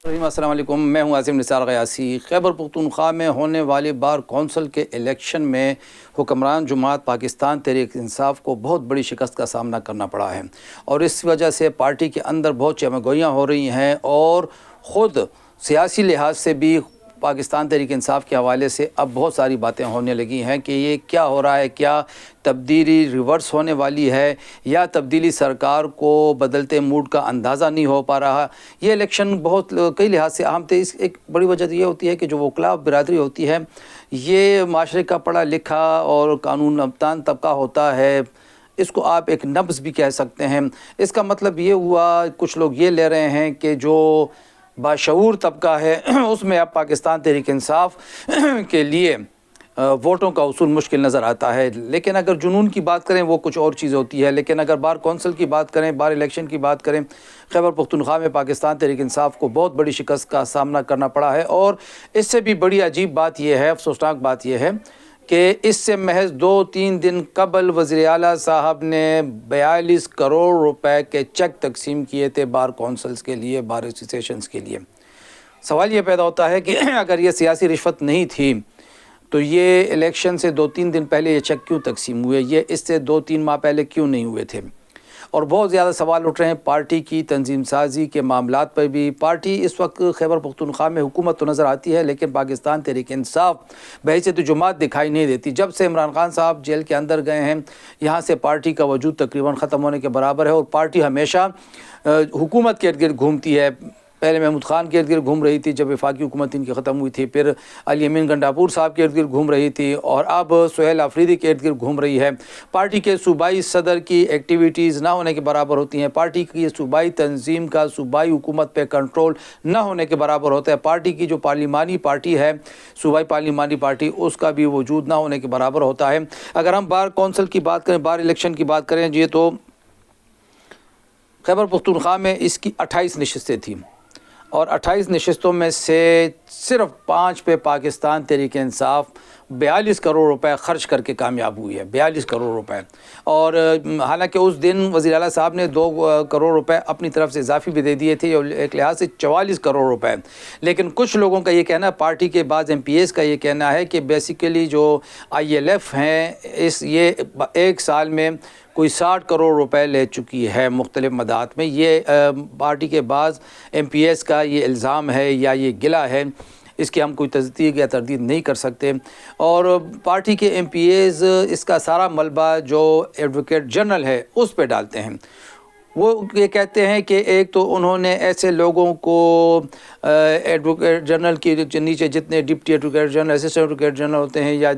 السلام علیکم، میں ہوں عاصم نثار غیاسی۔ خیبر پختونخوا میں ہونے والے بار کونسل کے الیکشن میں حکمران جماعت پاکستان تحریک انصاف کو بہت بڑی شکست کا سامنا کرنا پڑا ہے، اور اس وجہ سے پارٹی کے اندر بہت چمگوئیاں ہو رہی ہیں، اور خود سیاسی لحاظ سے بھی پاکستان تحریک انصاف کے حوالے سے اب بہت ساری باتیں ہونے لگی ہیں کہ یہ کیا ہو رہا ہے، کیا تبدیلی ریورس ہونے والی ہے یا تبدیلی سرکار کو بدلتے موڈ کا اندازہ نہیں ہو پا رہا۔ یہ الیکشن بہت کئی لحاظ سے اہم تھے۔ اس ایک بڑی وجہ یہ ہوتی ہے کہ جو وکلاء برادری ہوتی ہے، یہ معاشرے کا پڑھا لکھا اور قانون دان طبقہ ہوتا ہے، اس کو آپ ایک نبض بھی کہہ سکتے ہیں۔ اس کا مطلب یہ ہوا، کچھ لوگ یہ لے رہے ہیں کہ جو باشعور طبقہ ہے اس میں اب پاکستان تحریک انصاف کے لیے ووٹوں کا حصول مشکل نظر آتا ہے۔ لیکن اگر جنون کی بات کریں وہ کچھ اور چیز ہوتی ہے، لیکن اگر بار کونسل کی بات کریں، بار الیکشن کی بات کریں، خیبر پختونخوا میں پاکستان تحریک انصاف کو بہت بڑی شکست کا سامنا کرنا پڑا ہے۔ اور اس سے بھی بڑی عجیب بات یہ ہے، افسوسناک بات یہ ہے کہ اس سے محض 2-3 دن قبل وزیر اعلیٰ صاحب نے 42 کروڑ روپے کے چیک تقسیم کیے تھے بار کونسلز کے لیے، بار ایسوسیشنز کے لیے۔ سوال یہ پیدا ہوتا ہے کہ اگر یہ سیاسی رشوت نہیں تھی تو یہ الیکشن سے 2-3 دن پہلے یہ چیک کیوں تقسیم ہوئے، یہ اس سے 2-3 ماہ پہلے کیوں نہیں ہوئے تھے؟ اور بہت زیادہ سوال اٹھ رہے ہیں پارٹی کی تنظیم سازی کے معاملات پر بھی۔ پارٹی اس وقت خیبر پختونخوا میں حکومت تو نظر آتی ہے، لیکن پاکستان تحریک انصاف بحیثیت جماعت دکھائی نہیں دیتی۔ جب سے عمران خان صاحب جیل کے اندر گئے ہیں، یہاں سے پارٹی کا وجود تقریباً ختم ہونے کے برابر ہے، اور پارٹی ہمیشہ حکومت کے ارد گرد گھومتی ہے۔ پہلے محمود خان کے ارد گرد گھوم رہی تھی جب وفاقی حکومت ان کی ختم ہوئی تھی، پھر علی امین گنڈاپور صاحب کے ارد گرد گھوم رہی تھی، اور اب سہیل آفریدی کے ارد گرد گھوم رہی ہے۔ پارٹی کے صوبائی صدر کی ایکٹیویٹیز نہ ہونے کے برابر ہوتی ہیں، پارٹی کی صوبائی تنظیم کا صوبائی حکومت پہ کنٹرول نہ ہونے کے برابر ہوتا ہے، پارٹی کی جو پارلیمانی پارٹی ہے، صوبائی پارلیمانی پارٹی، اس کا بھی وجود نہ ہونے کے برابر ہوتا ہے۔ اگر ہم بار کونسل کی بات کریں، بار الیکشن کی بات کریں جی، تو خیبر پختونخوا میں اس کی 28 نشستیں تھیں، اور 28 نشستوں میں سے صرف 5 پہ پاکستان تحریک انصاف 42 کروڑ روپے خرچ کر کے کامیاب ہوئی ہے، 42 کروڑ روپے۔ اور حالانکہ اس دن وزیر اعلیٰ صاحب نے 2 کروڑ روپے اپنی طرف سے اضافی بھی دے دیے تھے، اور ایک لحاظ سے 44 کروڑ روپے۔ لیکن کچھ لوگوں کا یہ کہنا ہے، پارٹی کے بعض ایم پی ایس کا یہ کہنا ہے کہ بیسیکلی جو آئی ایل ایف ہیں، یہ ایک سال میں کوئی 60 کروڑ روپے لے چکی ہے مختلف مداحت میں۔ یہ پارٹی کے بعض ایم پی ایس کا یہ الزام ہے یا یہ گلہ ہے، اس کی ہم کوئی تصدیق یا تردید نہیں کر سکتے۔ اور پارٹی کے ایم پی ایز اس کا سارا ملبہ جو ایڈوکیٹ جنرل ہے اس پہ ڈالتے ہیں۔ وہ یہ کہتے ہیں کہ ایک تو انہوں نے ایسے لوگوں کو ایڈوکیٹ جنرل کے نیچے جتنے deputy advocate general, assistant advocate general ہوتے ہیں، یا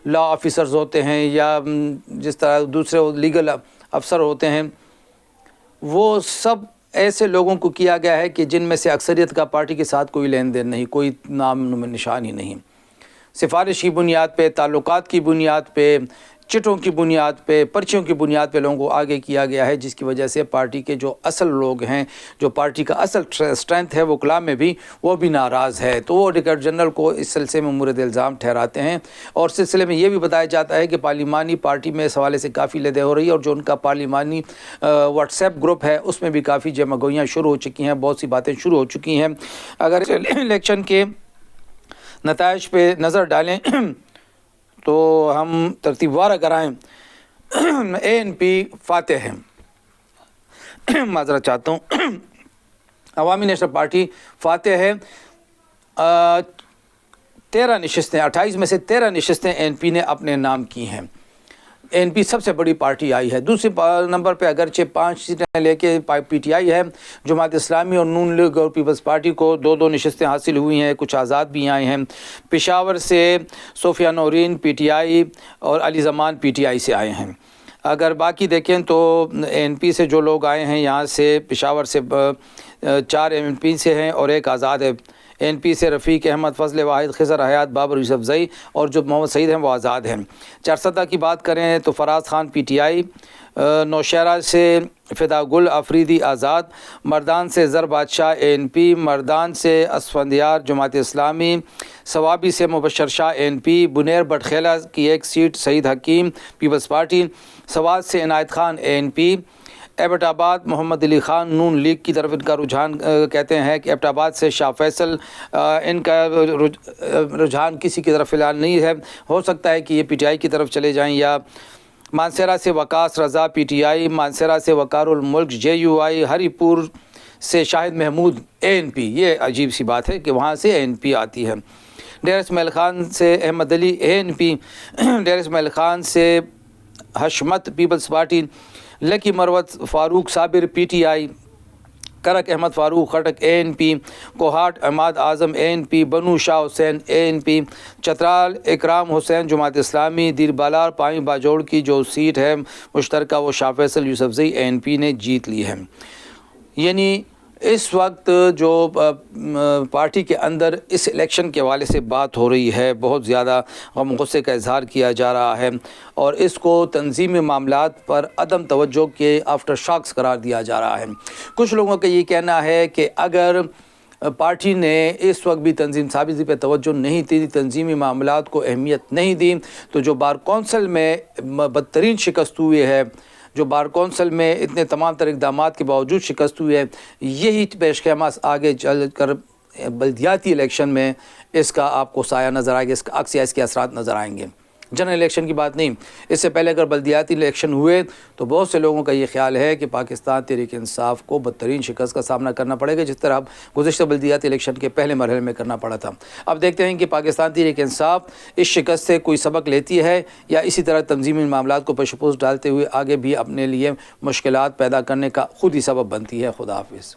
لا آفیسرز ہوتے ہیں، یا جس طرح دوسرے لیگل افسر ہوتے ہیں، وہ سب ایسے لوگوں کو کیا گیا ہے کہ جن میں سے اکثریت کا پارٹی کے ساتھ کوئی لین دین نہیں، کوئی نام نشان ہی نہیں۔ سفارشی بنیاد پہ، تعلقات کی بنیاد پہ، چٹوں کی بنیاد پہ، پرچیوں کی بنیاد پہ لوگوں کو آگے کیا گیا ہے، جس کی وجہ سے پارٹی کے جو اصل لوگ ہیں، جو پارٹی کا اصل اسٹرینتھ ہے وکلاء میں بھی، وہ بھی ناراض ہے۔ تو وہ ایڈوکیٹ جنرل کو اس سلسلے میں مورد الزام ٹھہراتے ہیں، اور سلسلے میں یہ بھی بتایا جاتا ہے کہ پارلیمانی پارٹی میں اس حوالے سے کافی لدے ہو رہی ہے، اور جو ان کا پارلیمانی واٹس ایپ گروپ ہے اس میں بھی کافی جمگوئیاں شروع ہو چکی ہیں، بہت سی باتیں شروع ہو چکی ہیں۔ اگر الیکشن کے نتائج پہ نظر ڈالیں تو ہم ترتیب وار اگر آئیں، اے این پی فاتح ہے، معذرت چاہتا ہوں، عوامی نیشنل پارٹی فاتح ہے۔ 13 نشستیں، 28 میں سے 13 نشستیں اے این پی نے اپنے نام کی ہیں۔ اے این پی سب سے بڑی پارٹی آئی ہے۔ دوسرے نمبر پہ اگرچہ 5 سیٹیں لے کے پی ٹی آئی ہے، جماعت اسلامی اور نون لیگ اور پیپلز پارٹی کو 2 نشستیں حاصل ہوئی ہیں، کچھ آزاد بھی آئے ہیں۔ پشاور سے صوفیہ نورین پی ٹی آئی اور علی زمان پی ٹی آئی سے آئے ہیں۔ اگر باقی دیکھیں تو اے این پی سے جو لوگ آئے ہیں، یہاں سے پشاور سے 4 اے این پی سے ہیں اور 1 آزاد ہے۔ اے این پی سے رفیق احمد، فضل واحد، خضر حیات، بابر یوسف زئی، اور جو محمد سعید ہیں وہ آزاد ہیں۔ چارسدہ کی بات کریں تو Faraz Khan P T I, Nowshera سے فدا گل آفریدی آزاد، مردان سے زر بادشاہ اے این پی، مردان سے اسفندیار جماعت اسلامی، ثوابی سے مبشر شاہ اے این پی، بنیر بٹخیلہ کی 1 سیٹ سعید حکیم پیپلز پارٹی، سوات سے عنایت خان اے این پی، ایبٹ آباد محمد علی خان نون لیگ کی طرف ان کا رجحان کہتے ہیں کہ ایبٹ آباد سے شاہ فیصل ان کا رجحان کسی کی طرف فی الحال نہیں ہے، ہو سکتا ہے کہ یہ پی ٹی آئی کی طرف چلے جائیں، یا مانسہرہ سے وقاص رضا پی ٹی آئی، مانسہرہ سے وقار الملک جے یو آئی، ہری پور سے شاہد محمود اے این پی۔ یہ عجیب سی بات ہے کہ وہاں سے اے این پی آتی ہے۔ ڈیرہ اسماعیل خان سے Ahmad Ali A N P, Dera Ismail Khan سے Hashmat peoples party, Lakki Marwat Farooq Sabir P T I, Karak Ahmad Farooq Khattak A N P, Kohat Imad Azam A N P, Bannu Shah Hussain a N پی، چترال اکرام حسین جماعت اسلامی، دیر بالار پائیں باجوڑ کی جو سیٹ ہے مشترکہ وہ شاہ فیصل یوسفزئی اے این پی نے جیت لی ہے۔ یعنی اس وقت جو پارٹی کے اندر اس الیکشن کے حوالے سے بات ہو رہی ہے، بہت زیادہ غم غصے کا اظہار کیا جا رہا ہے، اور اس کو تنظیمی معاملات پر عدم توجہ کے آفٹر شاکس قرار دیا جا رہا ہے۔ کچھ لوگوں کا یہ کہنا ہے کہ اگر پارٹی نے اس وقت بھی تنظیم سازی پہ توجہ نہیں دی، تنظیمی معاملات کو اہمیت نہیں دی، تو جو بار کونسل میں بدترین شکست ہوئی ہے، جو بار کونسل میں اتنے تمام تر اقدامات کے باوجود شکست ہوئی ہے، یہی پیش خیمہ آگے چل کر بلدیاتی الیکشن میں اس کا آپ کو سایہ نظر آئے گا، اس کا عکس یا اس کے اثرات نظر آئیں گے۔ جنرل الیکشن کی بات نہیں، اس سے پہلے اگر بلدیاتی الیکشن ہوئے تو بہت سے لوگوں کا یہ خیال ہے کہ پاکستان تحریک انصاف کو بدترین شکست کا سامنا کرنا پڑے گا، جس طرح گزشتہ بلدیاتی الیکشن کے پہلے مرحلے میں کرنا پڑا تھا۔ اب دیکھتے ہیں کہ پاکستان تحریک انصاف اس شکست سے کوئی سبق لیتی ہے یا اسی طرح تنظیمی معاملات کو پیش پوش ڈالتے ہوئے آگے بھی اپنے لیے مشکلات پیدا کرنے کا خود ہی سبب بنتی ہے۔ خدا حافظ۔